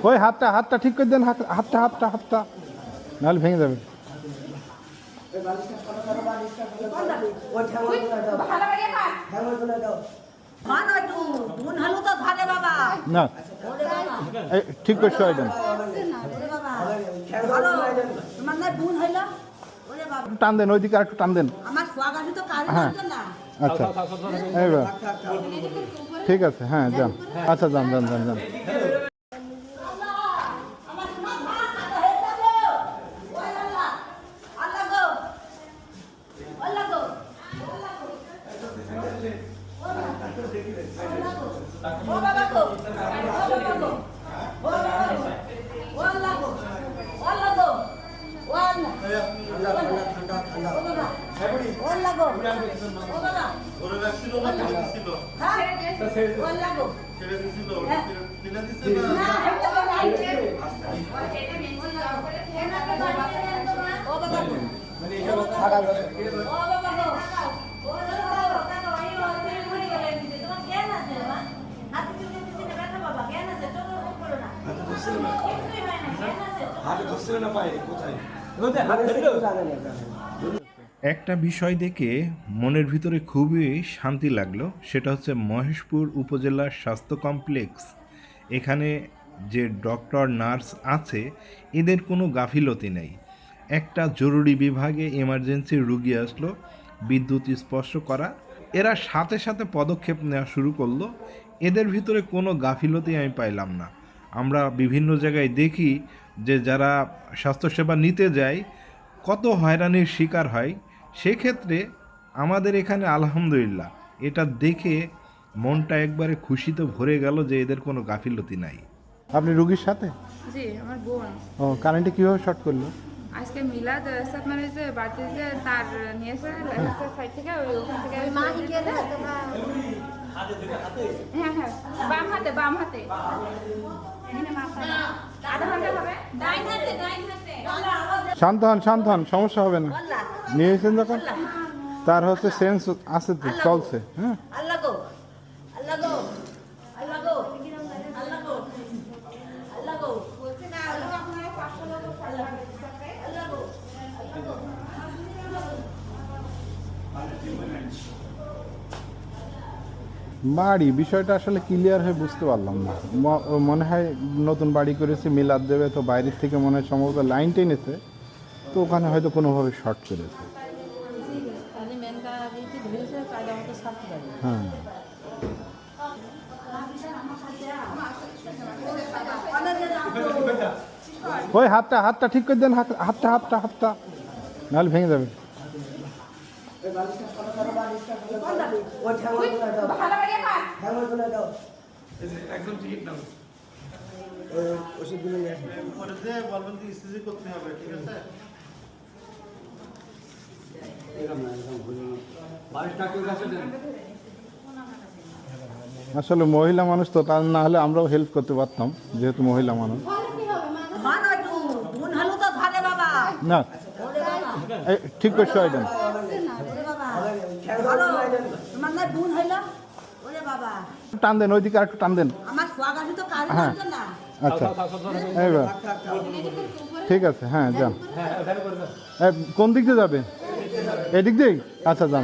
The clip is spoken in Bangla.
ওই হাতটা ঠিক করে দেন, হাতটা নাহলে ভেঙে যাবে। না ঠিক করছো এটা টান দেন, ওইদিকে আর একটু টান দেন। হ্যাঁ আচ্ছা এইবার ঠিক আছে, হ্যাঁ যান, আচ্ছা যান। একটা বিষয় দেখে মনের ভিতরে খুবই শান্তি লাগলো, সেটা হচ্ছে মহেশপুর উপজেলার স্বাস্থ্য কমপ্লেক্স। এখানে যে ডক্টর নার্স আছে এদের কোনো গাফিলতি নেই। একটা জরুরি বিভাগে এমার্জেন্সি রুগী আসলো, বিদ্যুৎ স্পর্শ করা, এরা সাথে সাথে পদক্ষেপ নেওয়া শুরু করলো। এদের ভিতরে কোনো গাফিলতি আমি পাইলাম না। আমরা বিভিন্ন জায়গায় দেখি যে যারা স্বাস্থ্যসেবা নিতে যায় কত হয়রানির শিকার হয়। সেক্ষেত্রে আমাদের এখানে আলহামদুলিল্লাহ এটা দেখে মনটা একবারে খুশিতে ভরে গেল যে এদের কোনো গাফিলতি নাই। আপনি রুগীর সাথে? জি, আমার বোন। ও, কারেন্টে কিভাবে শর্ট করলো? আজকে মিলাদ সাত মানে যে বাড়িতে যে তার নিয়েছে সাইড থেকে ওখান থেকে মা শিখিয়ে দেয় তোমরা। হ্যাঁ বাম হাতে আধা ঘন্টা হবে। ডাইন হাতে শান্ত হন, সমস্যা হবে না। নিয়েছেন যখন তার হচ্ছে সেন্স আছে তো, চলছে। হ্যাঁ বাড়ি বিষয়টা আসলে ক্লিয়ার হয়ে বুঝতে পারলাম না। মনে হয় নতুন বাড়ি করেছে, মিলাদ দেবে, তো বাইরের থেকে মনে হয় সম্ভবত লাইন টেনেছে, তো ওখানে হয়তো কোনোভাবে শর্ট করেছে। হ্যাঁ ওই হাতটা ঠিক করে দেন, হাতটা নাহলে ভেঙে যাবে। একদম টিকিট নাও, ওষুধগুলো নিয়ে আসেন, পরে যে বলবেন যে ইসিজি করতে হবে, ঠিক আছে? আসলে মহিলা মানুষ তো, তার না হলে আমরাও হেল্প করতে পারতাম, যেহেতু মহিলা মানুষ। না ঠিক করছো এটা টান দেন, ওইদিকে আর একটু টান দেন। হ্যাঁ আচ্ছা এইবার ঠিক আছে, হ্যাঁ যান। কোন দিক দিয়ে যাবে? এদিক দিয়েই? আচ্ছা যান।